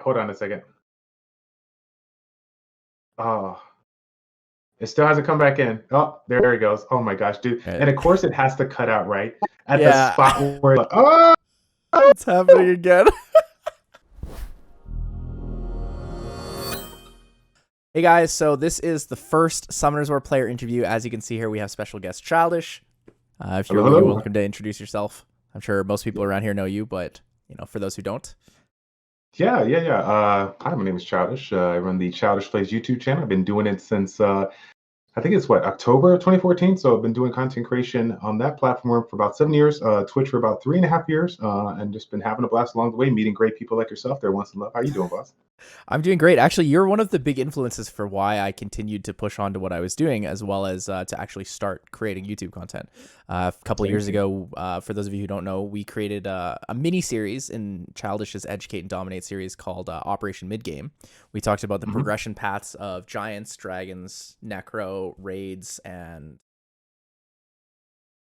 hold on a second. Oh, it still hasn't come back in. Oh, there he goes. Oh my gosh, dude. Right. And of course it has to cut out right at the Yeah. spot where like, oh, It's happening again. Hey guys, so this is the first Summoners War player interview. As you can see here, we have special guest Childish. If you're hello. welcome to introduce yourself. I'm sure most people around here know you, but for those who don't. Yeah. Hi, my name is Childish. I run the ChildishPlays YouTube channel. I've been doing it since I think it's October 2014. So I've been doing content creation on that platform for about 7 years, Twitch for about 3.5 years, and just been having a blast along the way, meeting great people like yourself there, OnceInLuv. How you doing, boss? I'm doing great. Actually, you're one of the big influences for why I continued to push on to what I was doing, as well as to actually start creating YouTube content. A couple of years ago, for those of you who don't know, we created a mini series in Childish's Educate and Dominate series called Operation Midgame. We talked about the progression paths of giants, dragons, necro, raids, and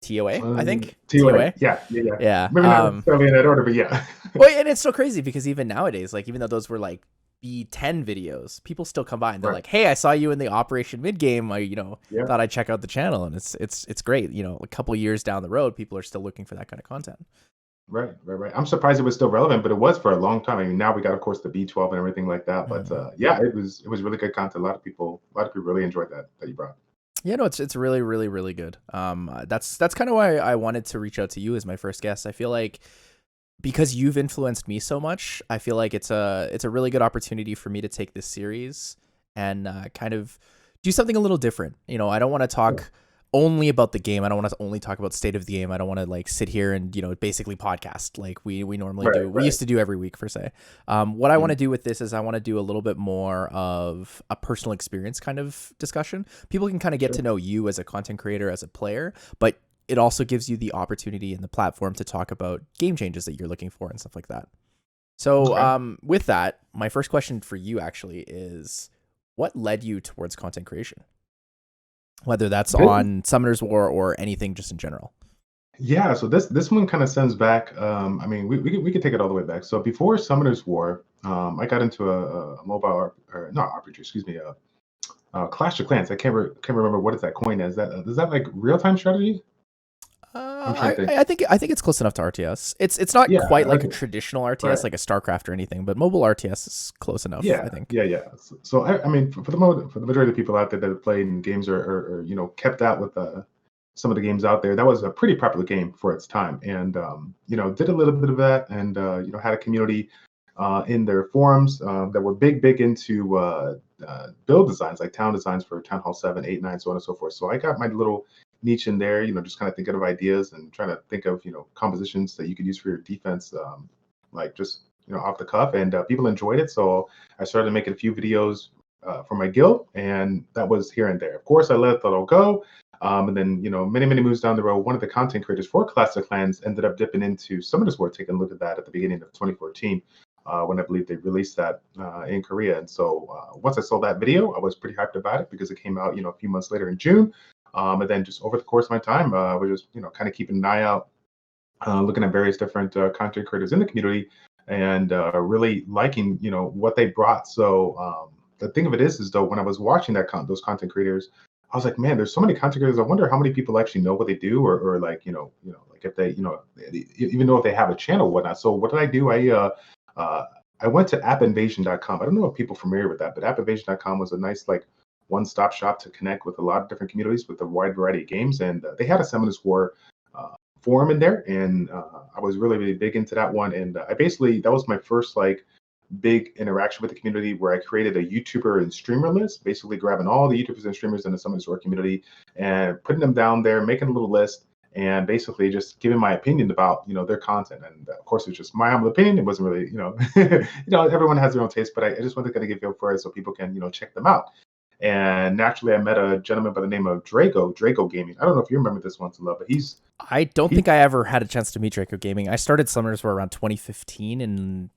TOA, I think. TOA. Yeah. Maybe not necessarily in that order, but yeah. Well, and it's so crazy because even nowadays, like, even though those were like B10 videos, people still come by and they're like, "Hey, I saw you in the Operation Midgame. I thought I'd check out the channel," and it's great. A couple years down the road, people are still looking for that kind of content. Right. I'm surprised it was still relevant, but it was for a long time. I mean, now we got, of course, the B12 and everything like that. But yeah, it was really good content. A lot of people really enjoyed that you brought. Yeah, no, it's really, really, really good. That's kind of why I wanted to reach out to you as my first guest. I feel like because you've influenced me so much, I feel like it's a really good opportunity for me to take this series and kind of do something a little different. I don't want to talk only about the game. I don't want to only talk about state of the game. I don't want to like sit here and basically podcast like we normally do. We used to do every week, per se. What I want to do with this is I want to do a little bit more of a personal experience kind of discussion. People can kind of get to know you as a content creator, as a player, but it also gives you the opportunity and the platform to talk about game changes that you're looking for and stuff like that. So with that, my first question for you actually is, what led you towards content creation? Whether that's on Summoners War or anything just in general. Yeah, so this one kind of stems back. I mean, we could take it all the way back. So before Summoners War, I got into a mobile or not RPG, excuse me, Clash of Clans. I can't remember what is that coin as. Is that like real time strategy? I'm trying to think. I think it's close enough to RTS. It's not quite like a traditional RTS, like a StarCraft or anything, but mobile RTS is close enough. I think. Yeah. So I mean, for the majority of people out there that have played in games or kept out with some of the games out there, that was a pretty popular game for its time, and did a little bit of that, and had a community in their forums that were big into build designs, like town designs for Town Hall 7, 8, 9, so on and so forth. So I got my little niche in there, just kind of thinking of ideas and trying to think of compositions that you could use for your defense, like just off the cuff, and people enjoyed it. So I started making a few videos for my guild, and that was here and there. Of course, I let that all go. And then, many moves down the road, one of the content creators for Clash of Clans ended up dipping into Summoners War, taking a look at that at the beginning of 2014, when I believe they released that in Korea. And so once I saw that video, I was pretty hyped about it because it came out, a few months later in June. And then just over the course of my time, we're just, kind of keeping an eye out, looking at various different content creators in the community, and really liking, what they brought. So the thing of it is though, when I was watching those content creators, I was like, man, there's so many content creators. I wonder how many people actually know what they do, or like, like if they, even know if they have a channel or whatnot. So what did I do? I went to appinvasion.com. I don't know if people are familiar with that, but appinvasion.com was a nice, like, one-stop shop to connect with a lot of different communities with a wide variety of games. And they had a Summoners War forum in there, and I was really big into that one. And that was my first like big interaction with the community, where I created a YouTuber and streamer list, basically grabbing all the YouTubers and streamers in the Summoners War community and putting them down there, making a little list, and basically just giving my opinion about their content. And of course, it's just my humble opinion. It wasn't really everyone has their own taste, but I just wanted to kind of give you for it so people can check them out. And naturally, I met a gentleman by the name of Draco Gaming. I don't know if you remember this OnceInLuv, but I don't think I ever had a chance to meet Draco Gaming. I started Summoners War around 2015 in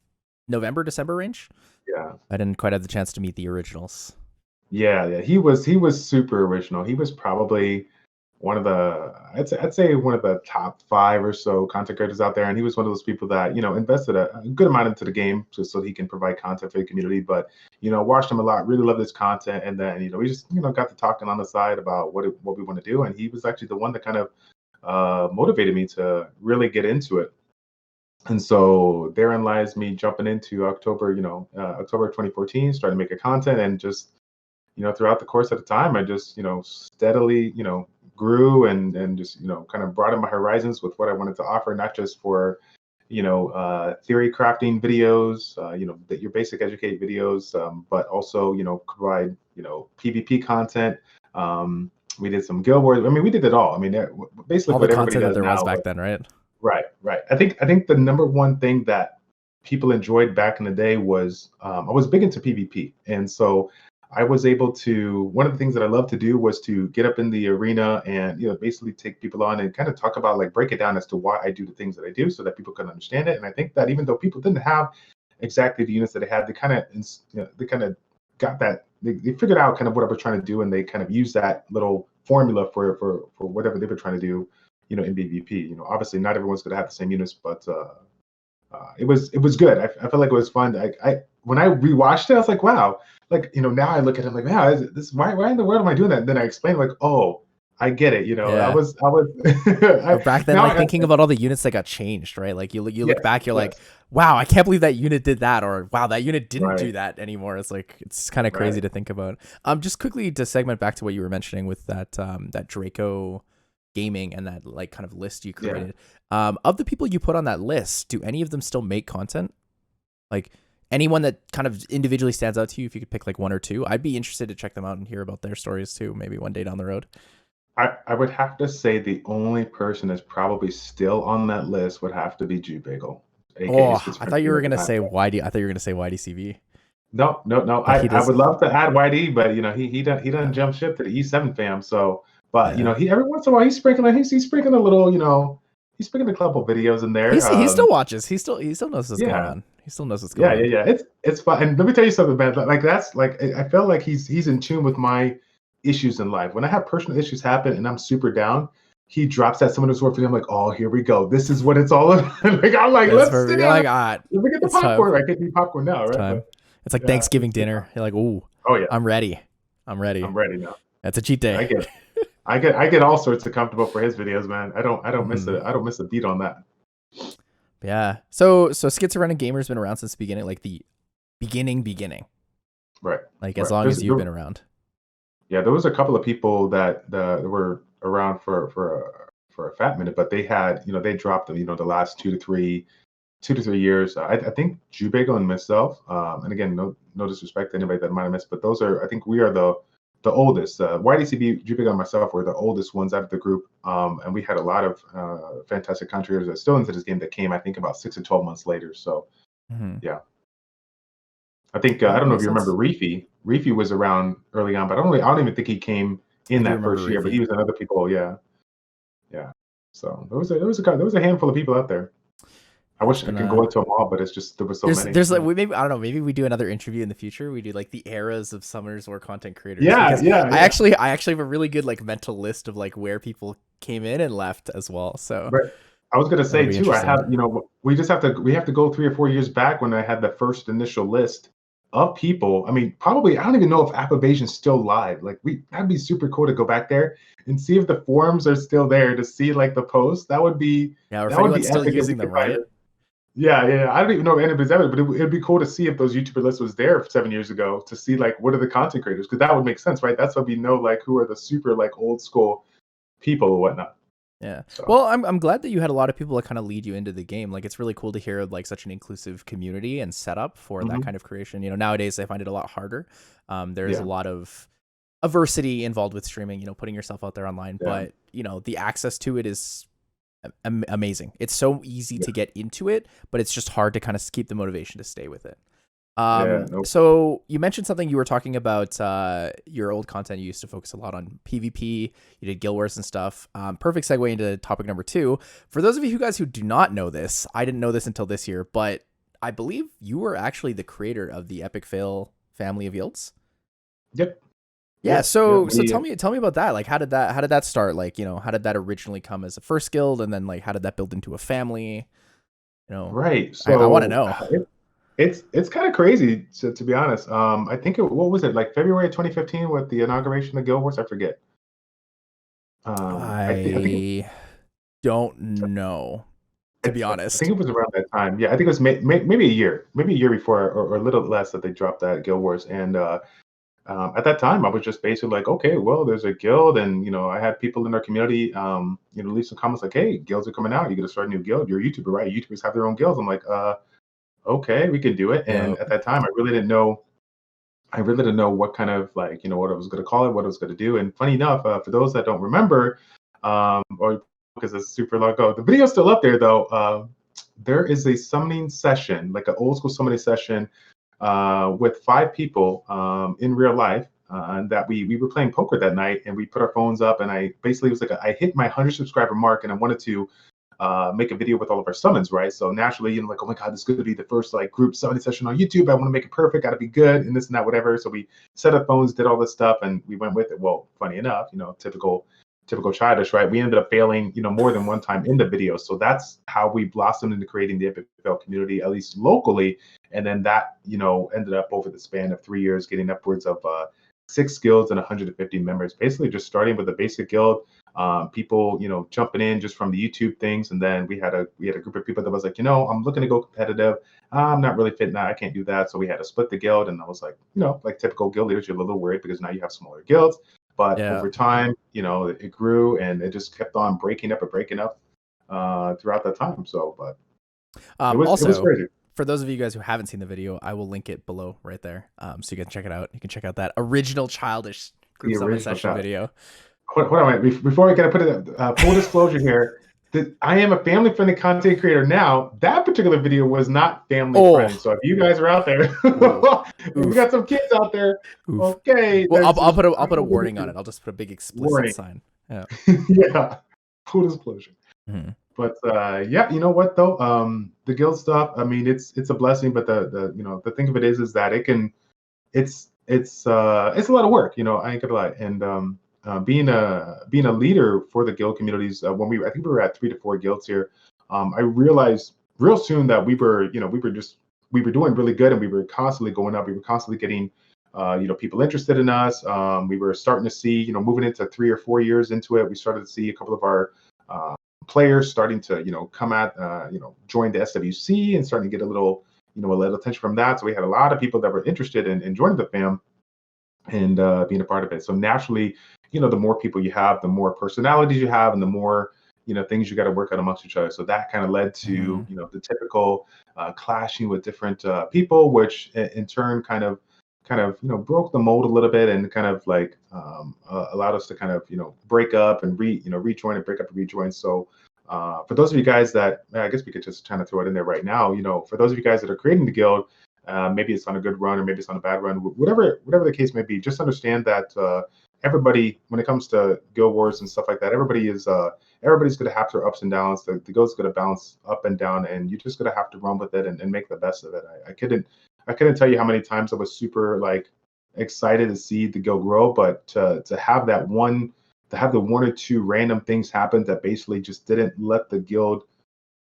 November, December range. Yeah. I didn't quite have the chance to meet the originals. Yeah. He was super original. He was probably one of the I'd say one of the top 5 or so content creators out there, and he was one of those people that invested a good amount into the game just so he can provide content for the community. But watched him a lot, really loved his content, and then we just got to talking on the side about what we want to do, and he was actually the one that kind of motivated me to really get into it. And so therein lies me jumping into October, October 2014, starting making content, and just throughout the course of the time, I just steadily grew and just kind of broadened my horizons with what I wanted to offer, not just for theory crafting videos, your basic educate videos, but also provide PvP content. We did some guild wars. I mean, we did it all. I mean, basically all the what everybody content that does there now. was back then, right? Right. I think the number one thing that people enjoyed back in the day was I was big into PvP, and so I was able to. One of the things that I love to do was to get up in the arena and basically take people on and kind of talk about, like, break it down as to why I do the things that I do, so that people can understand it. And I think that even though people didn't have exactly the units that they had, they kind of got that. They figured out kind of what I was trying to do, and they kind of used that little formula for whatever they were trying to do. In PvP, obviously not everyone's going to have the same units, but it was good. I felt like it was fun. I when I rewatched it, I was like, wow. Like, now I look at it like, wow, this why in the world am I doing that? And then I explained, like, oh, I get it. Yeah. I was back then, like, thinking about all the units that got changed, right? Like you look back, you're like, wow, I can't believe that unit did that, or wow, that unit didn't do that anymore. It's like, it's kind of crazy to think about. Just quickly to segment back to what you were mentioning with that Draco gaming and that, like, kind of list you created. Of the people you put on that list, do any of them still make content? Like, anyone that kind of individually stands out to you, if you could pick like one or two? I'd be interested to check them out and hear about their stories too, maybe one day down the road. I would have to say the only person that's probably still on that list would have to be Jubagel. Oh, I thought you were gonna say YD. I thought you were gonna say YDCV. No. I would love to add YD, but he doesn't jump ship to the E7 fam. So, but he every once in a while he's sprinkling a little, he's sprinkling a couple videos in there. He still watches. He still knows what's going on. He still knows what's going on. Yeah. It's fun. And let me tell you something, man. Like, that's like, I feel like he's in tune with my issues in life. When I have personal issues happen and I'm super down, he drops that some of his work for. I'm like, oh, here we go. This is what it's all about. Like, I'm like, let's sit down. Let me get the popcorn. I get the popcorn now, right? It's like Thanksgiving dinner. You're like, oh yeah, I'm ready now. That's a cheat day. I get all sorts of comfortable for his videos, man. I don't miss it. I don't miss a beat on that. Yeah. So Schizophrenic Gamer's been around since the beginning, like the beginning. Right. Like, as long as you've been around. Yeah, there was a couple of people that were around for a fat minute, but they had, they dropped them, the last 2 to 3 years. I think Jubagel and myself, and again, no disrespect to anybody that might have missed, but I think we are the oldest. YDCB, Jubagel and myself were the oldest ones out of the group, and we had a lot of fantastic contributors that still into this game that came, I think, about 6 to 12 months later. So, yeah. I think I don't know if you remember Reefy. Reefy was around early on, but I don't even think he came in that first year. Reefy. But he was in other people, yeah. So there was a handful of people out there. I wish I could go into them all, but it's just there was so many. There's like maybe we do another interview in the future. We do like the eras of Summoners War content creators. Yeah. I actually have a really good like mental list of like where people came in and left as well. So I was gonna say too, I have we have to go 3 or 4 years back when I had the first initial list of people. I mean, probably I don't even know if App Evasion's still live. Like, that'd be super cool to go back there and see if the forums are still there, to see like the posts. That would be or if anyone's still using them, right? Yeah. I don't even know if anybody's ever, but it'd be cool to see if those YouTuber lists was there 7 years ago, to see like what are the content creators, because that would make sense, right? That's how we know like who are the super like old school people or whatnot. Yeah. So. Well, I'm glad that you had a lot of people that kind of lead you into the game. Like, it's really cool to hear like such an inclusive community and setup for that kind of creation. Nowadays I find it a lot harder. There's a lot of adversity involved with streaming, putting yourself out there online, but the access to it is amazing. It's so easy to get into it, but it's just hard to kind of keep the motivation to stay with it. So you mentioned something, you were talking about your old content. You used to focus a lot on PvP. You did guild wars and stuff. Perfect segue into topic number 2. For those of you guys who do not know this, I didn't know this until this year, but I believe you were actually the creator of the Epic Fail family of yields. Yep. Yeah, yeah. so tell me about that. Like how did that start? Like, you know, how did that originally come as a first guild, and then like how did that build into a family? You know, Right. I want to So know. it's kind of crazy to be honest. I think what was it like February 2015 with the inauguration of Guild Wars? I forget. I think I don't know, to be I think honest. it was around that time. Yeah, I think it was maybe a year before, or a little less that they dropped that Guild Wars. And at that time, I was just basically like, okay, well, there's a guild, and I had people in our community, leave some comments like, hey, guilds are coming out. You got to start a new guild. You're a YouTuber, right? YouTubers have their own guilds. I'm like, okay, we can do it. Yeah. And at that time, I really didn't know. I really didn't know what kind of like, what I was going to call it, what I was going to do. And funny enough, for those that don't remember, or because it's super long ago, the video's still up there though. There is a summoning session, like an old school summoning session, with 5 people in real life. And that we were playing poker that night, and we put our phones up, and I basically was like, I hit my 100 subscriber mark, and I wanted to make a video with all of our summons, right? So naturally, like, oh my God, this is going to be the first like group summoning session on YouTube. I want to make it perfect, got to be good, and this and that, whatever. So we set up phones, did all this stuff, and we went with it. Well, funny enough, typical Childish, right? We ended up failing, more than one time in the video. So that's how we blossomed into creating the Epic Fail community, at least locally. And then that, ended up over the span of 3 years, getting upwards of 6 guilds and 150 members, basically just starting with a basic guild. People, jumping in just from the YouTube things. And then we had a group of people that was like, I'm looking to go competitive. I'm not really fitting that. I can't do that. So we had to split the guild. And I was like, like typical guild leaders, you're a little worried because now you have smaller guilds. But Yeah. over time, it grew, and it just kept on breaking up throughout that time. So, but it was Also, crazy. for those of you guys who haven't seen the video, I will link it below right there. So you can check it out. You can check out that original Childish group The summon original session shot. video. Hold on, wait. Before I gotta put it, full disclosure here, that I am a family-friendly content creator now. That particular video was not family-friendly. So if you guys are out there, if you got some kids out there, Oof. okay. Well, I'll put a warning on it. I'll just put a big explicit warning. sign. Yeah. Yeah. Full disclosure. Mm-hmm. But yeah, you know what though? The guild stuff. I mean, it's a blessing, but the thing of it is that it's a lot of work. I ain't gonna lie. And being a leader for the guild communities, when I think we were at 3 to 4 guilds here. I realized real soon that we were doing really good, and we were constantly going up. We were constantly getting people interested in us. We were starting to see, moving into 3 or 4 years into it, we started to see a couple of our players starting to, join the SWC and starting to get a little attention from that. So we had a lot of people that were interested in joining the fam and being a part of it. So naturally, the more people you have, the more personalities you have, and the more things you got to work out amongst each other. So that kind of led to the typical clashing with different people, which in turn kind of broke the mold a little bit, and kind of like allowed us to kind of break up and rejoin, and break up and rejoin. So for those of you guys that, I guess we could just kind of throw it in there right now, for those of you guys that are creating the guild, maybe it's on a good run or maybe it's on a bad run, whatever the case may be, just understand that everybody, when it comes to guild wars and stuff like that, everybody's going to have their ups and downs. The guild's going to bounce up and down, and you're just going to have to run with it and make the best of it. I couldn't tell you how many times I was super like excited to see the guild grow, but to have the 1 or 2 random things happen that basically just didn't let the guild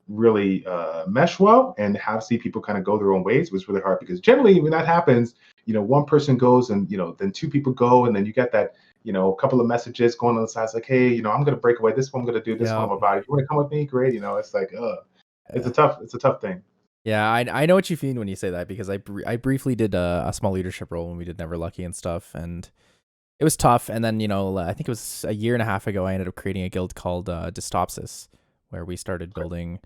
really mesh well, and see people kind of go their own ways was really hard, because generally when that happens, one person goes, and then 2 people go, and then you get that a couple of messages going on the sides like, hey, I'm going to break away this one, I'm going to do this one, I'm about it. If you want to come with me, great. It's like it's a tough thing. Yeah, I know what you mean when you say that, because I briefly did a small leadership role when we did Never Lucky and stuff, and it was tough. And then I think it was a year and a half ago, I ended up creating a guild called Dystopsis, where we started building.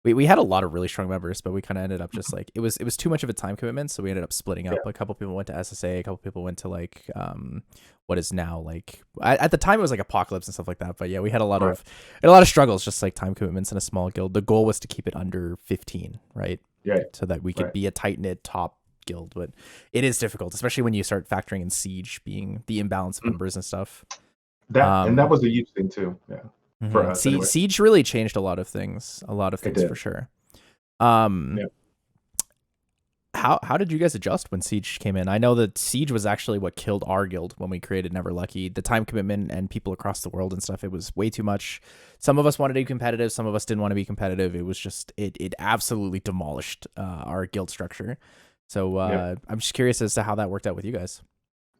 We had a lot of really strong members, but we kind of ended up just like it was too much of a time commitment, so we ended up splitting up. Yeah. A couple people went to SSA, a couple people went to like what is now like at the time it was like Apocalypse and stuff like that. But yeah, we had a lot of struggles, just like time commitments in a small guild. The goal was to keep it under 15, right? Yeah. So that we could be a tight knit top guild, but it is difficult, especially when you start factoring in Siege being the imbalance of members and stuff. And that was a huge thing too. Yeah. For us, anyway. Siege really changed a lot of things for sure. How how did you guys adjust when Siege came in? I know that Siege was actually what killed our guild when we created Never Lucky. The time commitment and people across the world and stuff, it was way too much. Some of us wanted to be competitive, some of us didn't want to be competitive. It was just it absolutely demolished our guild structure. So I'm just curious as to how that worked out with you guys.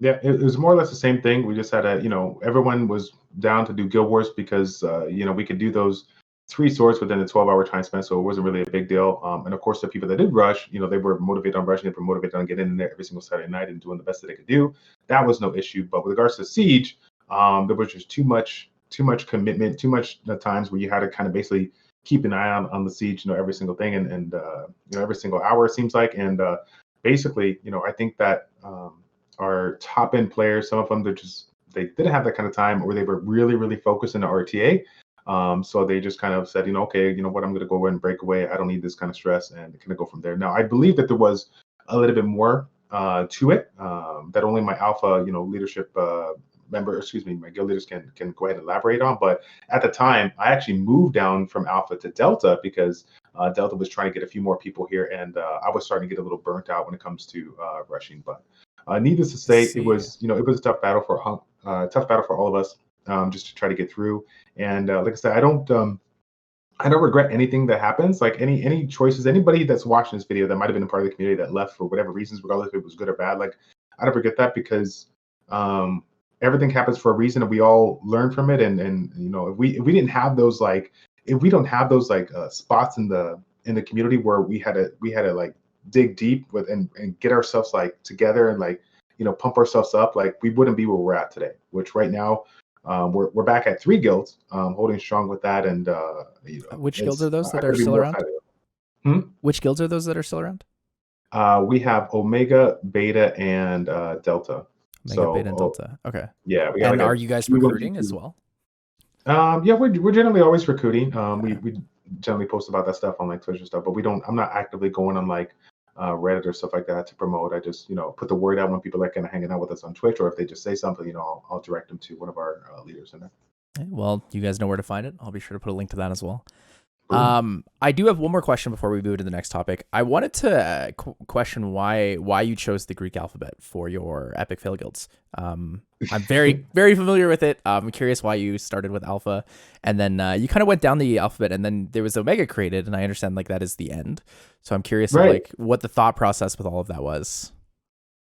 Yeah, it was more or less the same thing. We just had everyone was down to do guild wars because we could do those 3 swords within a 12-hour time span, so it wasn't really a big deal. And of course, the people that did rush, they were motivated on rushing, they were motivated on getting in there every single Saturday night and doing the best that they could do. That was no issue. But with regards to Siege, there was just too much commitment, too much times where you had to kind of basically keep an eye on the Siege, every single thing, and every single hour it seems like. And basically, I think that our top end players, some of them they didn't have that kind of time, or they were really, really focused in the RTA. So they just kind of said, okay, what, I'm going to go and break away. I don't need this kind of stress, and kind of go from there. Now, I believe that there was a little bit more to it that only my alpha, leadership member, excuse me, my guild leaders can go ahead and elaborate on. But at the time, I actually moved down from alpha to delta because delta was trying to get a few more people here, and I was starting to get a little burnt out when it comes to rushing. But needless to say, it was a tough battle for all of us. Just to try to get through. And like I said, I don't regret anything that happens. Like any choices, anybody that's watching this video that might have been a part of the community that left for whatever reasons, regardless if it was good or bad, like I don't forget that because everything happens for a reason, and we all learn from it. And if we didn't have those if we don't have those spots in the community where we had to like dig deep with and get ourselves together and pump ourselves up, we wouldn't be where we're at today. Which right now. We're back at 3 guilds, holding strong with that, and which guilds are those that are still around? Which guilds are those that are still around? We have Omega, Beta, and Delta. Omega, Beta, and Delta. Okay. Yeah. And are you guys recruiting as well? Yeah, we're generally always recruiting. We generally post about that stuff on Twitch and stuff, but I'm not actively going on Reddit or stuff like that to promote. I just put the word out when people are kind of hanging out with us on Twitch, or if they just say something, I'll direct them to one of our leaders in there. Okay, well, you guys know where to find it. I'll be sure to put a link to that as well. I do have one more question before we move to the next topic. I wanted to question why you chose the Greek alphabet for your epic fail guilds. I'm very, very familiar with it. I'm curious why you started with alpha, and then you kind of went down the alphabet, and then there was Omega created, and I understand that is the end. So I'm curious what the thought process with all of that was.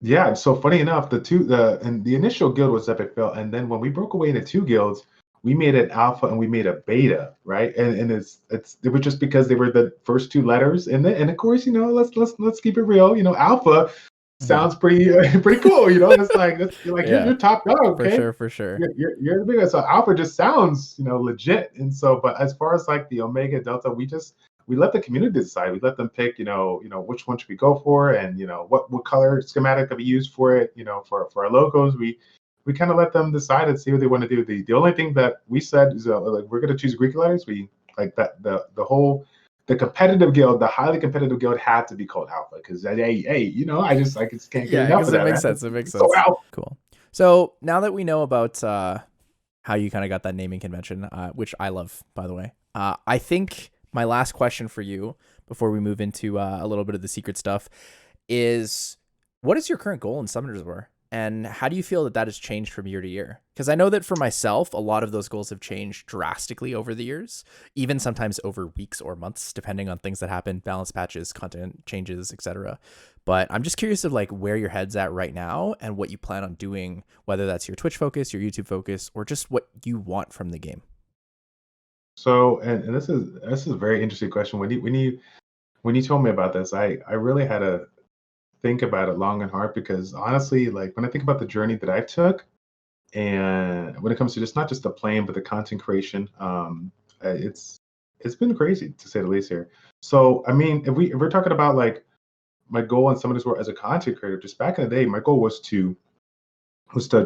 Yeah, so funny enough, the initial guild was epic fail, and then when we broke away into 2 guilds, we made an alpha and we made a beta, right? And it was just because they were the first 2 letters in it. And of course, let's keep it real. Alpha sounds pretty cool. It's you're top dog, okay? For sure. You're the biggest. So alpha just sounds legit. And so, but as far as the Omega, Delta, we let the community decide. We let them pick, which one should we go for, and what color schematic that we use for it. For our logos, we kind of let them decide and see what they want to do. The only thing that we said is we're going to choose Greek letters. We the competitive guild, the highly competitive guild, had to be called Alpha because I just can't get enough of that. It makes sense. Cool. So now that we know about how you kind of got that naming convention, which I love, by the way, I think my last question for you before we move into a little bit of the secret stuff is, what is your current goal in Summoners War? And how do you feel that has changed from year to year? Because I know that for myself, a lot of those goals have changed drastically over the years, even sometimes over weeks or months, depending on things that happen, balance patches, content changes, etc. But I'm just curious of where your head's at right now and what you plan on doing, whether that's your Twitch focus, your YouTube focus, or just what you want from the game. So, and this is a very interesting question. When you told me about this, I really had to think about it long and hard, because honestly, when I think about the journey that I took, and when it comes to not just the playing but the content creation, it's been crazy to say the least here. So I mean, if we're talking about my goal in some of this work as a content creator, just back in the day, my goal was to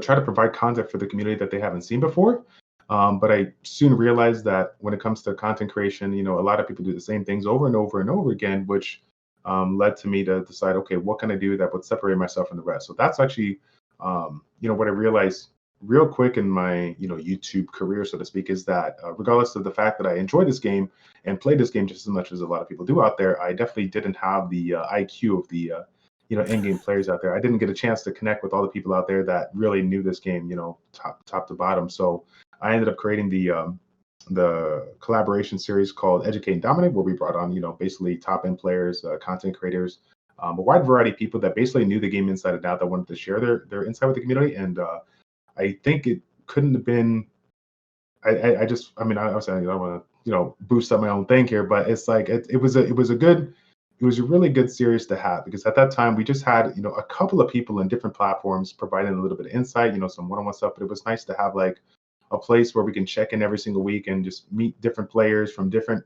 try to provide content for the community that they haven't seen before. But I soon realized that when it comes to content creation, a lot of people do the same things over and over and over again, which led to me to decide, okay, what can I do that would separate myself from the rest? So that's actually, what I realized real quick in my, YouTube career, so to speak, is that regardless of the fact that I enjoy this game and play this game just as much as a lot of people do out there, I definitely didn't have the IQ of the in-game players out there. I didn't get a chance to connect with all the people out there that really knew this game, top to bottom. So I ended up creating the collaboration series called Educate and Dominate, where we brought on, basically top end players, content creators, a wide variety of people that basically knew the game inside and out, that wanted to share their insight with the community. And I think it couldn't have been. I just, I mean, obviously I don't want to, boost up my own thing here, but it's like it was a really good series to have, because at that time we just had, a couple of people in different platforms providing a little bit of insight, some one-on-one stuff. But it was nice to have like a place where we can check in every single week and just meet different players from different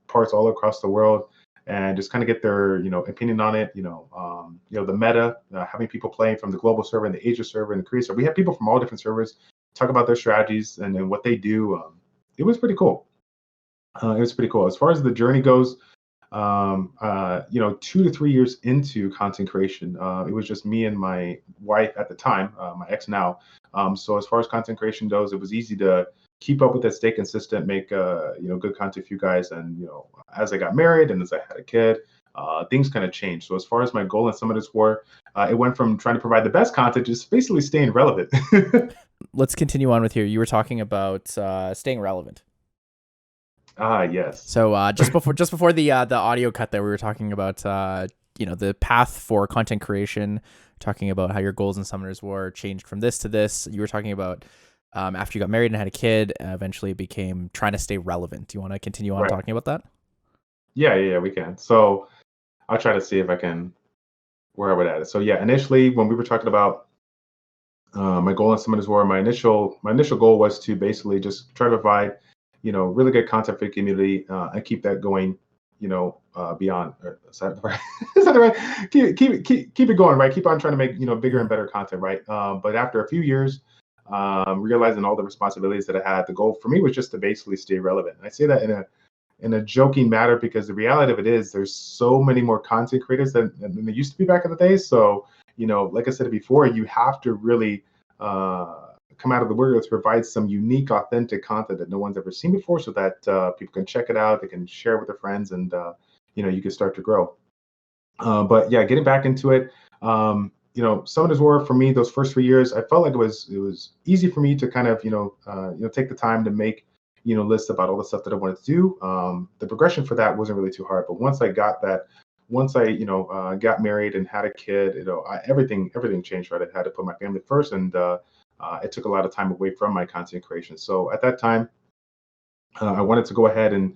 parts all across the world, and just kind of get their, opinion on it. The meta, having people playing from the global server and the Asia server and the Korea server. We had people from all different servers talk about their strategies and then what they do. It was pretty cool. As far as the journey goes, 2 to 3 years into content creation, it was just me and my wife at the time, my ex now. So as far as content creation goes, it was easy to keep up with it, stay consistent, make good content for you guys. And as I got married and as I had a kid, things kind of changed. So as far as my goal in some of this war, it went from trying to provide the best content, just basically staying relevant. Let's continue on with here. You were talking about staying relevant. Yes. So just before the audio cut there, we were talking about the path for content creation, talking about how your goals in Summoners War changed from this to this. You were talking about after you got married and had a kid, eventually it became trying to stay relevant. Do you want to continue on talking about that? Yeah, we can. So I'll try to see if I can where I would add it. So yeah, initially when we were talking about my goal in Summoners War, my initial goal was to basically just try to provide really good content for the community and keep that going, beyond. Is that right? Is that right? Keep it going, right? Keep on trying to make bigger and better content, right? But after a few years, realizing all the responsibilities that I had, the goal for me was just to basically stay relevant. And I say that in a joking matter, because the reality of it is there's so many more content creators than there used to be back in the day. So like I said before, you have to really come out of the woodwork to provide some unique, authentic content that no one's ever seen before, so that people can check it out, they can share it with their friends, and you can start to grow. But yeah, getting back into it, Summoners War for me, those first 3 years, I felt like it was easy for me to kind of take the time to make lists about all the stuff that I wanted to do. The progression for that wasn't really too hard, but once I got married and had a kid, everything changed. Right, I had to put my family first, and it took a lot of time away from my content creation. So at that time, I wanted to go ahead and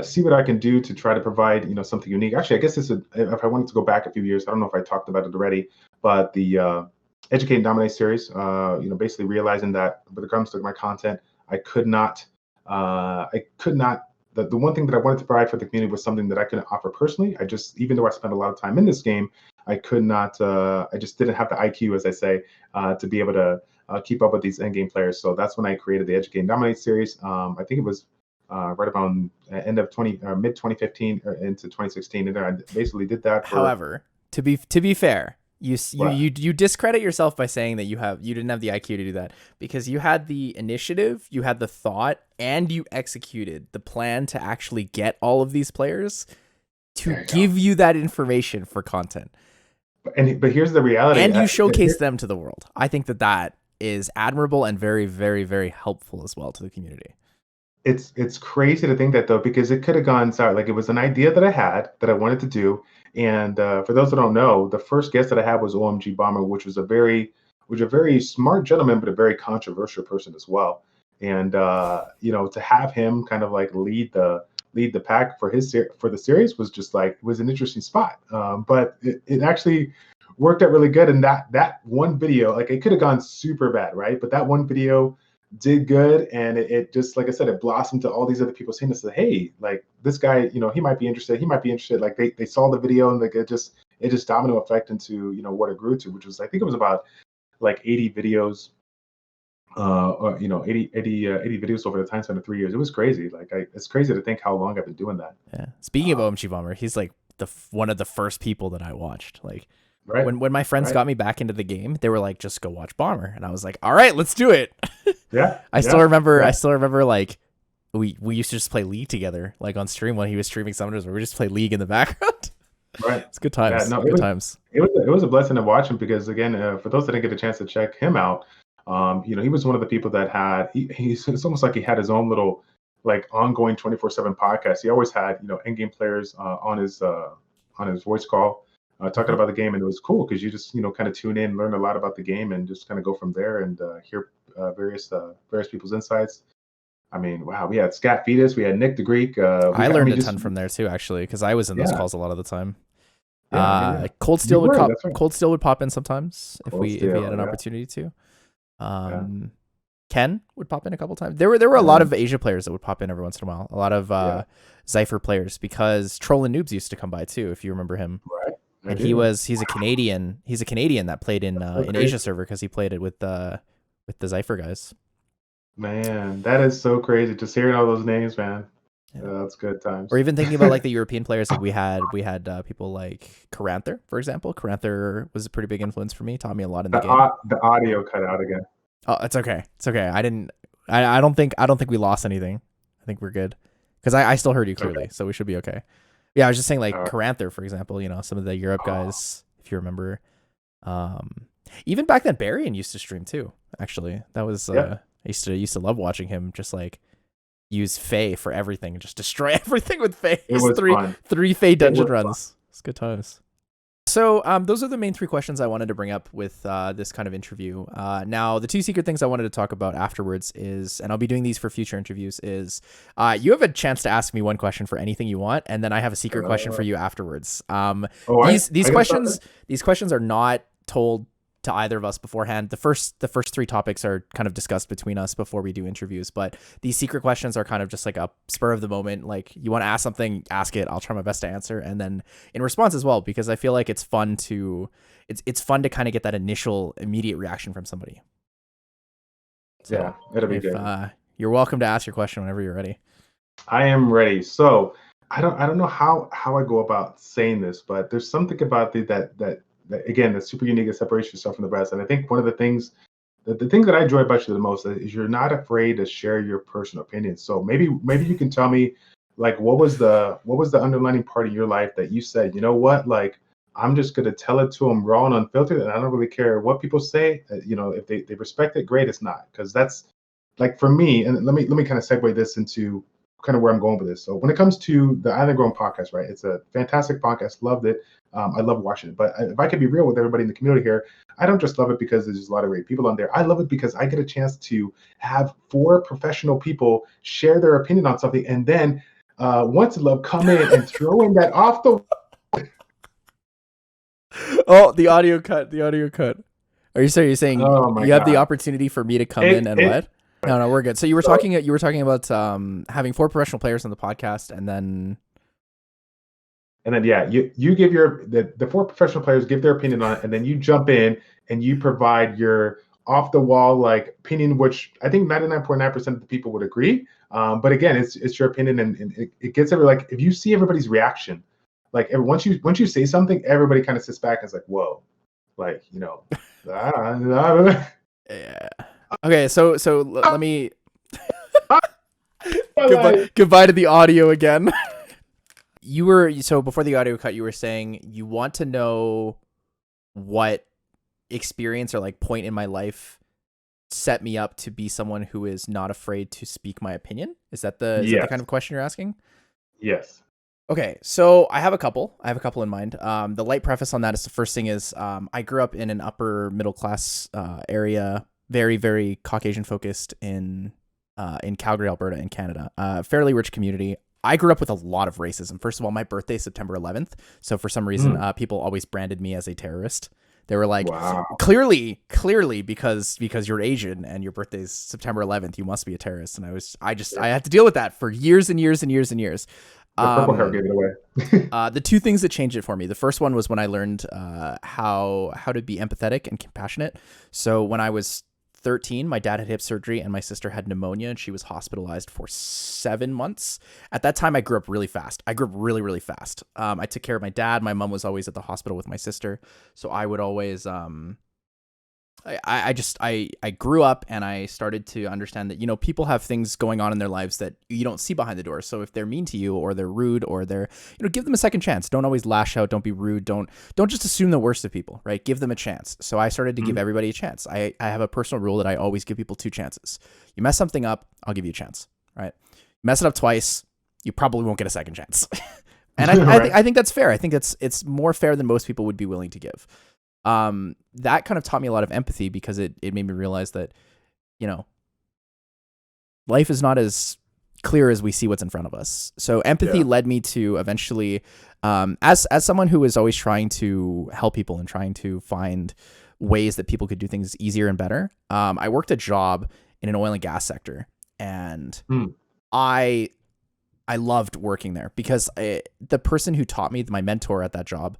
see what I can do to try to provide, something unique. Actually, I guess if I wanted to go back a few years, I don't know if I talked about it already, but the Educate and Dominate series, basically realizing that when it comes to my content, I could not. The one thing that I wanted to provide for the community was something that I couldn't offer personally. Even though I spent a lot of time in this game, I could not. I just didn't have the IQ, as I say, to be able to keep up with these end game players. So that's when I created the Educate and Dominate series. I think it was right around end of mid 2015 into 2016, and I basically did that. However, to be fair, you discredit yourself by saying that you didn't have the IQ to do that, because you had the initiative, you had the thought, and you executed the plan to actually get all of these players to give you that information for content. But here's the reality. And you showcase them to the world. I think that is admirable and very, very, very helpful as well to the community. It's crazy to think that, though, because it could have gone sour. Like, it was an idea that I had that I wanted to do. And for those that don't know, the first guest that I had was OMG Bomber, which was a very smart gentleman, but a very controversial person as well. And to have him kind of like lead the pack for the series was just like, it was an interesting spot. But it actually worked out really good. And that one video, like, it could have gone super bad, right? But that one video did good, and it just, like I said, it blossomed to all these other people saying this, hey, like, this guy, he might be interested. Like, they saw the video, and like it just domino effect into what it grew to, which was, I think it was about like 80 videos, or 80 videos over the time span of 3 years. It was crazy. Like, it's crazy to think how long I've been doing that. Yeah. Speaking of OMG Bomber, he's like one of the first people that I watched. Like, right. When my friends got me back into the game, they were like, just go watch Bomber. And I was like, all right, let's do it. Yeah. I still remember like we used to just play League together, like on stream when he was streaming Summoners, where we just play League in the background. Right. It's good Yeah. times. No, Good times. it was a blessing to watch him because again, for those that didn't get a chance to check him out, he was one of the people that had he's it's almost like he had his own little like ongoing 24/7 podcast. He always had in-game players on his voice call talking Mhm. about the game, and it was cool because you just kind of tune in, learn a lot about the game, and just kind of go from there and hear various people's insights. I mean, wow, we had Scat Fetus, we had Nick the Greek. I learned a ton from there too, actually, because I was in those Yeah, calls a lot of the time. yeah. Cold You Steel would were, that's right. Cold Steel would pop in sometimes if Cold we had Steel, an yeah, opportunity to. yeah. Ken would pop in a couple times. There were a lot of Asia players that would pop in every once in a while. A lot of Yeah, Zypher players because Troll and Noobs used to come by too, if you remember him. right. I And do. he's a Canadian. He's a Canadian that played So in crazy. Asia server because he played it with the Zypher guys. Man, that is so crazy. Just hearing all those names, man. Yeah. That's good Or times. even thinking about like the European players, like we had people like Caranther, for example. Caranther was a pretty big influence for me. Taught me a lot in the game. The audio cut out again. Oh, it's okay. It's okay. I don't think we lost anything. I think we're good because I still heard you clearly, Okay. so we should be okay. Yeah, I was just saying like All right. Caranther, for example. Some of the Europe Oh, guys, if you remember. Even back then, Barian used to stream too. Actually, that was yeah, I used to love watching him just like use Faye for everything, just destroy everything with Faye. it was fun. Three Faye dungeon was runs. It's good times. So those are the main three questions I wanted to bring up with this kind of interview. Now, the two secret things I wanted to talk about afterwards is, and I'll be doing these for future interviews, is you have a chance to ask me one question for anything you want, and then I have a secret question for you afterwards. Oh, These I gotta start this? questions are not told to either of us beforehand. The first three topics are kind of discussed between us before we do interviews, but these secret questions are kind of just like a spur of the moment. Like you want to ask something, ask it. I'll try my best to answer, and then in response as well, because I feel like it's fun to kind of get that initial immediate reaction from somebody. So Yeah, it'll be if good. you're welcome to ask your question whenever you're ready. I am ready. So I don't know how I go about saying this, but there's something about that again that's super unique and separates yourself from the rest. And I think one of the things the thing that I enjoy about you the most is you're not afraid to share your personal opinions. So maybe you can tell me like what was the underlying part of your life that you said, you know what, like I'm just gonna tell it to them raw and unfiltered, and I don't really care what people say. If they respect it, great. It's not because that's like for me. And let me kind of segue this into kind of where I'm going with this. So when it comes to the Island Grown podcast, right? It's a fantastic podcast. Loved it. I love watching it. But if I could be real with everybody in the community here, I don't just love it because there's a lot of great people on there. I love it because I get a chance to have four professional people share their opinion on something, and then OnceInLuv come in and throw in that off the. Oh, the audio cut. The audio cut. Are you saying Oh my you have the god! opportunity for me to come in and It what? No, we're good. So you were so talking about having four professional players on the podcast, and then And then yeah, you give the four professional players give their opinion on it, and then you jump in and you provide your off the wall like opinion, which I think 99.9% of the people would agree. But again, it's your opinion, and it gets like if you see everybody's reaction, like once you say something, everybody kind of sits back and is like, whoa, like yeah. Okay, so let me like, goodbye to the audio again. So before the audio cut, you were saying you want to know what experience or like point in my life set me up to be someone who is not afraid to speak my opinion. Is that the kind of question you're asking? yes. Okay, so I have a couple in mind. The light preface on that is the first thing is I grew up in an upper middle class area, very, very Caucasian focused in Calgary, Alberta, in Canada. Fairly rich community. I grew up with a lot of racism. First of all, my birthday is September 11th, so for some reason, people always branded me as a terrorist. They were like, Wow. clearly, because you're Asian and your birthday's September 11th, you must be a terrorist. And I had to deal with that for years and years and years and years. The purple hair gave it away. The two things that changed it for me. The first one was when I learned how to be empathetic and compassionate. So when I was 13, my dad had hip surgery and my sister had pneumonia and she was hospitalized for 7 months. At that time, I grew up really fast. I grew up really, really fast. I took care of my dad. My mom was always at the hospital with my sister. So I would always I grew up and I started to understand that, you know, people have things going on in their lives that you don't see behind the door. So if they're mean to you or they're rude or they're, you know, give them a second chance. Don't always lash out. Don't be rude. Don't just assume the worst of people, right? Give them a chance. So I started to give everybody a chance. I have a personal rule that I always give people 2 chances. You mess something up, I'll give you a chance, right? Mess it up twice, you probably won't get a second chance. And I think that's fair. I think it's more fair than most people would be willing to give. That kind of taught me a lot of empathy because it made me realize that, you know, life is not as clear as we see what's in front of us. So empathy led me to eventually, as someone who is always trying to help people and trying to find ways that people could do things easier and better. I worked a job in an oil and gas sector, and I loved working there because the person who taught me, my mentor at that job,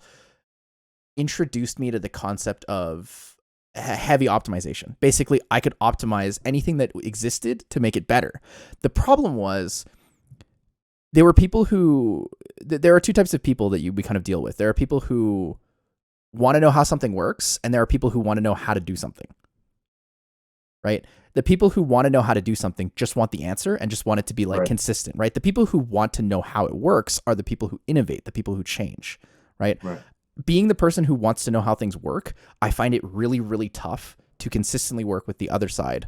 introduced me to the concept of heavy optimization. Basically, I could optimize anything that existed to make it better. The problem was there were people who, there are 2 types of people that we kind of deal with. There are people who want to know how something works, and there are people who want to know how to do something, right? The people who want to know how to do something just want the answer and just want it to be like consistent, right? The people who want to know how it works are the people who innovate, the people who change, right? Being the person who wants to know how things work, I find it really, really tough to consistently work with the other side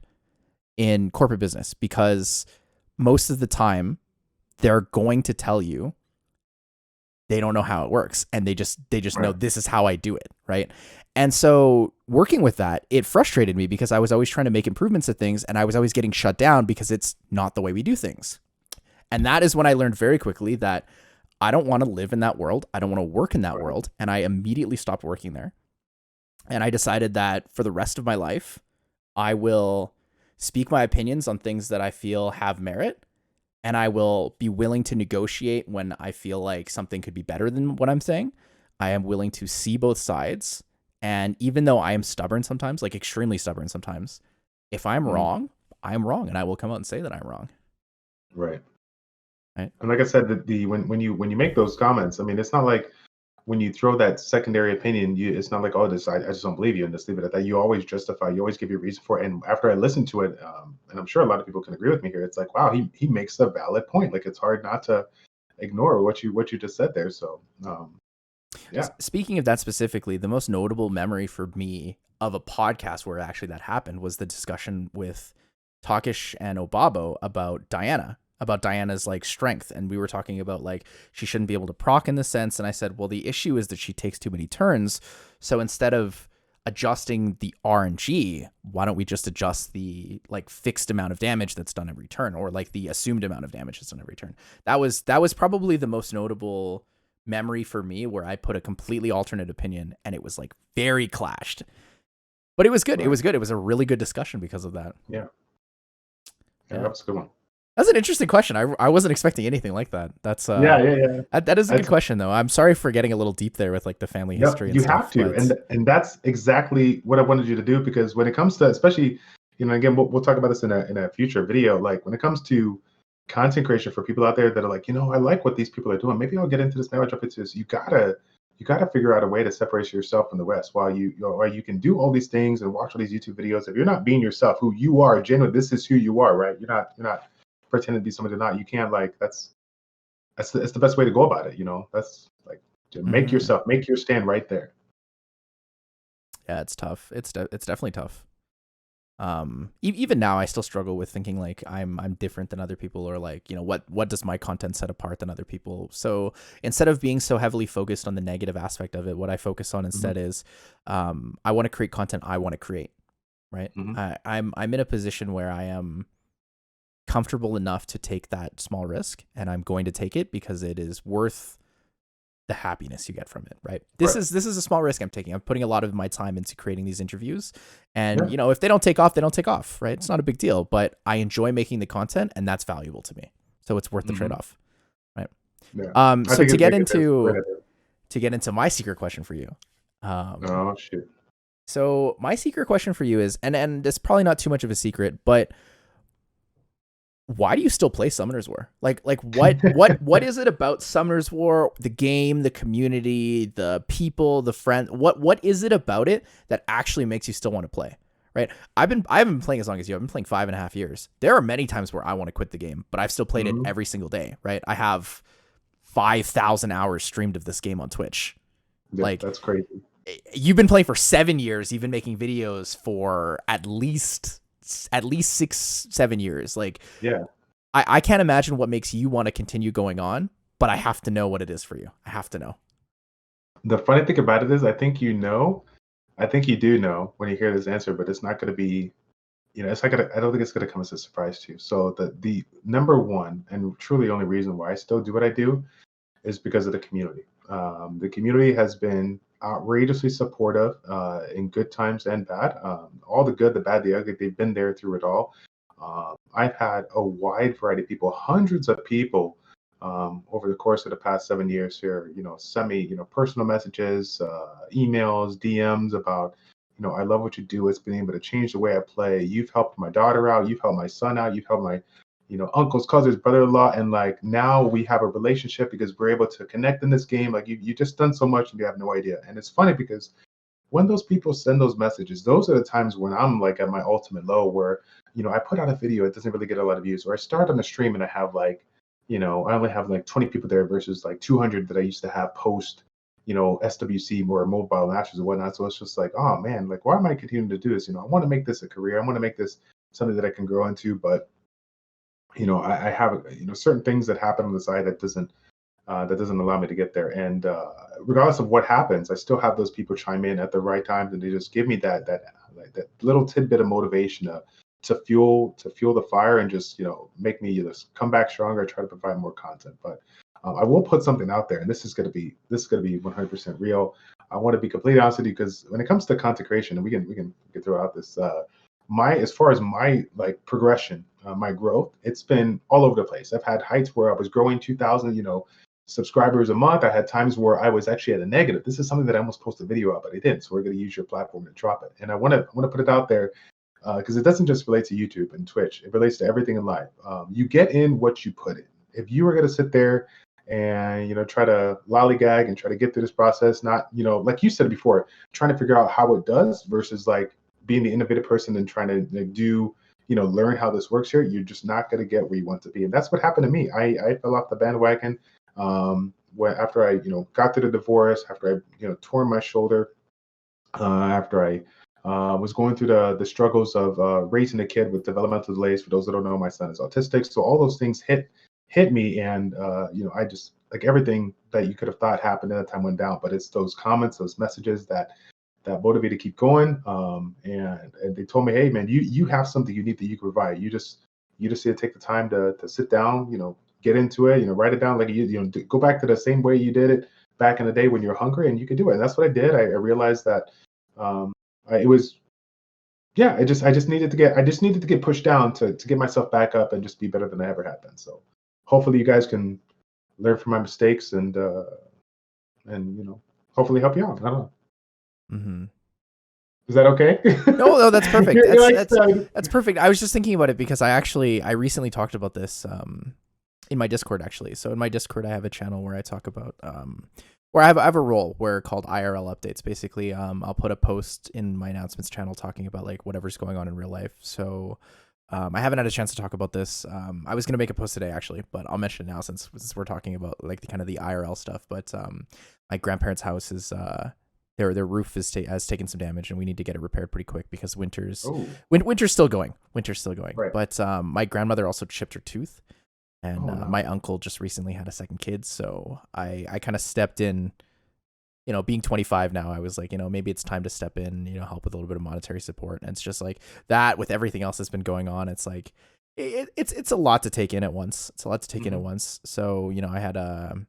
in corporate business because most of the time they're going to tell you they don't know how it works and they just know this is how I do it, right? And so working with that, it frustrated me because I was always trying to make improvements to things and I was always getting shut down because it's not the way we do things. And that is when I learned very quickly that I don't want to live in that world. I don't want to work in that world. And I immediately stopped working there. And I decided that for the rest of my life, I will speak my opinions on things that I feel have merit. And I will be willing to negotiate when I feel like something could be better than what I'm saying. I am willing to see both sides. And even though I am stubborn sometimes, like extremely stubborn sometimes, if I'm wrong, I'm wrong. And I will come out and say that I'm wrong. Right. And like I said, when you make those comments, I mean, it's not like when you throw that secondary opinion, it's not like, oh, I just don't believe you and just leave it at that. You always justify, you always give your reason for it. And after I listened to it, and I'm sure a lot of people can agree with me here, it's like, wow, he makes a valid point. Like it's hard not to ignore what you just said there. So yeah. Speaking of that specifically, the most notable memory for me of a podcast where actually that happened was the discussion with Childish and Obabo about Diana's like strength. And we were talking about like, she shouldn't be able to proc in the sense. And I said, well, the issue is that she takes too many turns. So instead of adjusting the RNG, why don't we just adjust the like fixed amount of damage that's done every turn, or like the assumed amount of damage that's done every turn? That was probably the most notable memory for me where I put a completely alternate opinion and it was like very clashed, but it was good. It was good. It was a really good discussion because of that. Yeah. That was a good one. That's an interesting question. I wasn't expecting anything like that. That's That is a good question though. I'm sorry for getting a little deep there with like the family history. And you stuff, have to, and that's exactly what I wanted you to do, because when it comes to, especially, you know, again, we'll talk about this in a future video. Like when it comes to content creation for people out there that are like, you know, I like what these people are doing. Maybe I'll get into this. Maybe I'll jump into this. You gotta figure out a way to separate yourself from the rest. While you can do all these things and watch all these YouTube videos, if you're not being yourself, who you are, genuinely, this is who you are, right? You're not pretending to be somebody you're not. You can't, like, that's the best way to go about it. You know, that's like, to make yourself, make your stand right there. Yeah, it's tough. It's definitely tough. Even now I still struggle with thinking like I'm different than other people, or like, you know, what does my content set apart than other people? So instead of being so heavily focused on the negative aspect of it, what I focus on instead is I want to create content I want to create, right? I'm in a position where I am comfortable enough to take that small risk, and I'm going to take it because it is worth the happiness you get from it, right? This is a small risk I'm taking. I'm putting a lot of my time into creating these interviews, and you know, if they don't take off, they don't take off, right? It's not a big deal, but I enjoy making the content, and that's valuable to me, so it's worth the trade-off, right? So to get into my secret question for you, oh shit. So my secret question for you is, and it's probably not too much of a secret, but why do you still play Summoners War? Like what is it about Summoners War, the game, the community, the people, the friend? What is it about it that actually makes you still want to play? right? I haven't been playing as long as you. I've been playing 5.5 years. There are many times where I want to quit the game, but I've still played it every single day, right? I have 5,000 hours streamed of this game on Twitch. Yeah, Like, that's crazy. you've been playing for 7 years. You've been making videos for at least 6-7 years. Like, Yeah. I can't imagine what makes you want to continue going on, but I have to know what it is for you. I have to know. The funny thing about it is, I think you do know when you hear this answer, but it's not going to be, it's not gonna. I don't think it's going to come as a surprise to you. So the number one and truly only reason why I still do what I do is because of the community. The community has been outrageously supportive in good times and bad. All the good, the bad, the ugly. They've been there through it all. I've had a wide variety of people, hundreds of people over the course of the past 7 years here, send me, personal messages, emails, DMs about, I love what you do. It's been able to change the way I play. You've helped my daughter out. You've helped my son out. You've helped my, uncles, cousins, brother-in-law. And like now we have a relationship because we're able to connect in this game. Like you just done so much and you have no idea. And it's funny because when those people send those messages, those are the times when I'm like at my ultimate low where, I put out a video, it doesn't really get a lot of views, or I start on a stream and I have like, I only have like 20 people there versus like 200 that I used to have post, SWC or mobile matches and whatnot. So it's just like, oh man, like why am I continuing to do this? I want to make this a career. I want to make this something that I can grow into. But, I have, certain things that happen on the side that doesn't allow me to get there. And regardless of what happens, I still have those people chime in at the right times, and they just give me that little tidbit of motivation to fuel the fire and just make me just come back stronger, try to provide more content. But I will put something out there, and this is going to be 100% real. I want to be completely honest with you because when it comes to content creation, and we can throw out this as far as my like progression, my growth, it's been all over the place. I've had heights where I was growing 2,000, subscribers a month. I had times where I was actually at a negative. This is something that I almost posted a video out, but I didn't. So we're going to use your platform to drop it. And I want to put it out there because it doesn't just relate to YouTube and Twitch. It relates to everything in life. You get in what you put in. If you were going to sit there and try to lollygag and try to get through this process, not like you said before, trying to figure out how it does versus like being the innovative person and trying to like, do learn how this works here, you're just not going to get where you want to be. And that's what happened to me. I fell off the bandwagon when after I got through the divorce, after I tore my shoulder, after I was going through the struggles of raising a kid with developmental delays. For those that don't know, my son is autistic. So all those things hit me, and I just like everything that you could have thought happened at that time went down. But it's those comments, those messages that motivate to keep going. And they told me, hey man, you have something unique that you can provide. You just need to take the time to sit down, get into it, write it down, like go back to the same way you did it back in the day when you're hungry, and you could do it. And that's what I did. I realized that it was, yeah, I just needed to get pushed down to get myself back up and just be better than I ever had been. So hopefully you guys can learn from my mistakes and hopefully help you out. I don't know. Mm-hmm. Is that okay? No, that's perfect. You're that's perfect. I was just thinking about it because I recently talked about this in my Discord actually. So in my Discord, I have a channel where I talk about where I have a role where called IRL updates. Basically, I'll put a post in my announcements channel talking about like whatever's going on in real life. So I haven't had a chance to talk about this. I was gonna make a post today actually, but I'll mention it now since we're talking about like the kind of the IRL stuff. But my grandparents' house is their roof has taken some damage, and we need to get it repaired pretty quick because winter's still going. Right. But my grandmother also chipped her tooth, and my uncle just recently had a second kid, so I kind of stepped in. Being 25 now, I was like, maybe it's time to step in, help with a little bit of monetary support. And it's just like that with everything else that's been going on. It's like it's a lot to take in at once. So I had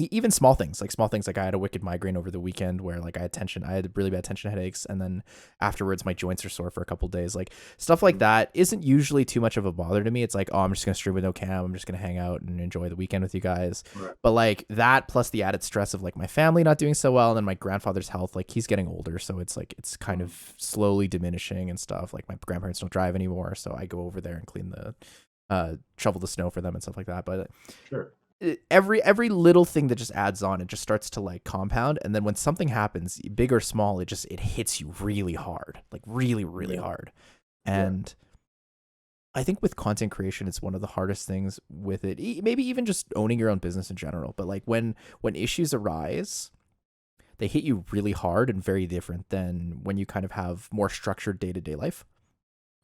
even small things like I had a wicked migraine over the weekend where like I had really bad tension headaches, and then afterwards my joints are sore for a couple of days. Like stuff like that isn't usually too much of a bother to me. It's like, oh, I'm just gonna stream with no cam, I'm just gonna hang out and enjoy the weekend with you guys. Right. But like that plus the added stress of like my family not doing so well, and then my grandfather's health, like he's getting older, so it's like it's kind of slowly diminishing and stuff. Like my grandparents don't drive anymore, so I go over there and clean the shovel the snow for them and stuff like that. But sure. every little thing that just adds on, it just starts to like compound, and then when something happens, big or small, it hits you really hard, like really hard. And I think with content creation, it's one of the hardest things with it. Maybe even just owning your own business in general. But like when issues arise, they hit you really hard and very different than when you kind of have more structured day-to-day life.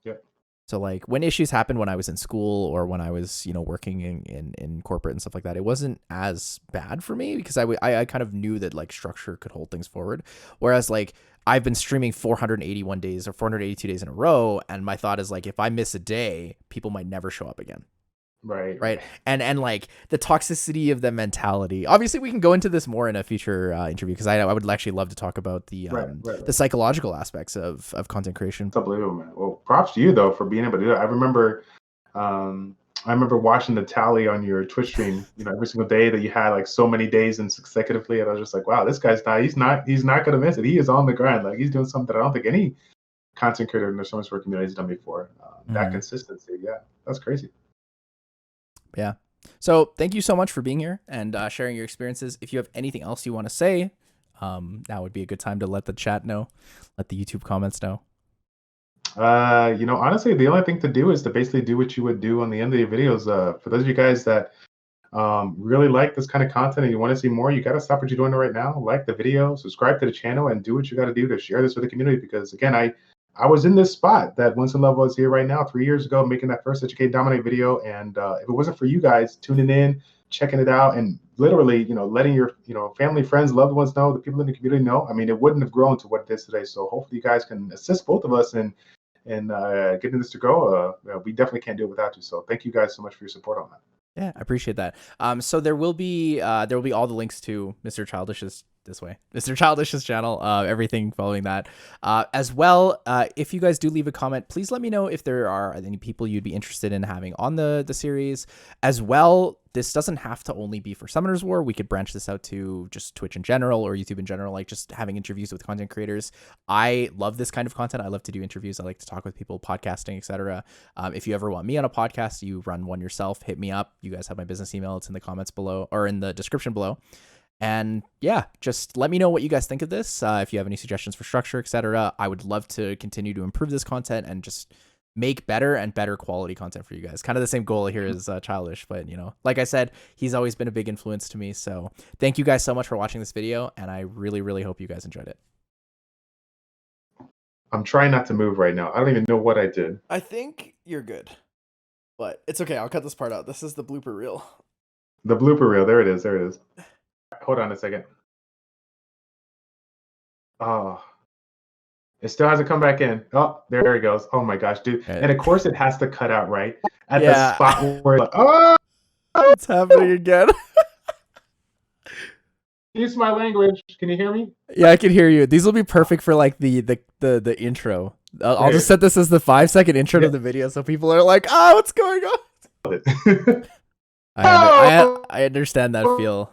Yep. So like when issues happened when I was in school or when I was, working in corporate and stuff like that, it wasn't as bad for me because I kind of knew that like structure could hold things forward. Whereas like I've been streaming 481 days or 482 days in a row. And my thought is like, if I miss a day, people might never show up again. Right. And like the toxicity of the mentality. Obviously, we can go into this more in a future interview because I would actually love to talk about the the psychological aspects of content creation. It's unbelievable, man. Well, props to you though for being able to do that. I remember watching the tally on your Twitch stream. Every single day that you had like so many days and consecutively, and I was just like, wow, this guy's not. He's not gonna miss it. He is on the grind. Like he's doing something that I don't think any content creator in the Summer Sport community has done before. That consistency, that's crazy. Yeah. So thank you so much for being here and sharing your experiences. If you have anything else you want to say, now would be a good time to let the chat know, let the YouTube comments know. Honestly, the only thing to do is to basically do what you would do on the end of your videos. For those of you guys that really like this kind of content and you want to see more, you got to stop what you're doing right now. Like the video, subscribe to the channel, and do what you got to do to share this with the community. Because again, I was in this spot that OnceInLuv was here right now 3 years ago, making that first Educate Dominate video. And if it wasn't for you guys tuning in, checking it out, and literally, letting your, family, friends, loved ones know, the people in the community know, I mean, it wouldn't have grown to what it is today. So hopefully you guys can assist both of us in getting this to go. We definitely can't do it without you. So thank you guys so much for your support on that. Yeah, I appreciate that. So there will be all the links to Mr. Childish's channel, everything following that, as well. If you guys do leave a comment, please let me know if there are any people you'd be interested in having on the series as well. This doesn't have to only be for Summoners War. We could branch this out to just Twitch in general or YouTube in general, like just having interviews with content creators. I love this kind of content. I love to do interviews. I like to talk with people, podcasting, etc. If you ever want me on a podcast, you run one yourself, hit me up. You guys have my business email. It's in the comments below or in the description below. And yeah, just let me know what you guys think of this. If you have any suggestions for structure, etc. I would love to continue to improve this content and just make better and better quality content for you guys. Kind of the same goal here as Childish, but like I said, he's always been a big influence to me. So thank you guys so much for watching this video, and I really, really hope you guys enjoyed it. I'm trying not to move right now. I don't even know what I did. I think you're good, but it's okay. I'll cut this part out. This is the blooper reel. The blooper reel. There it is. There it is. Hold on a second. Oh. It still hasn't come back in. Oh, there it goes. Oh my gosh, dude. Right. And of course it has to cut out right at the spot where it's happening again. Use my language. Can you hear me? Yeah, I can hear you. These will be perfect for like the intro. I'll just set this as the 5-second intro to the video so people are like, what's going on? I understand that feel.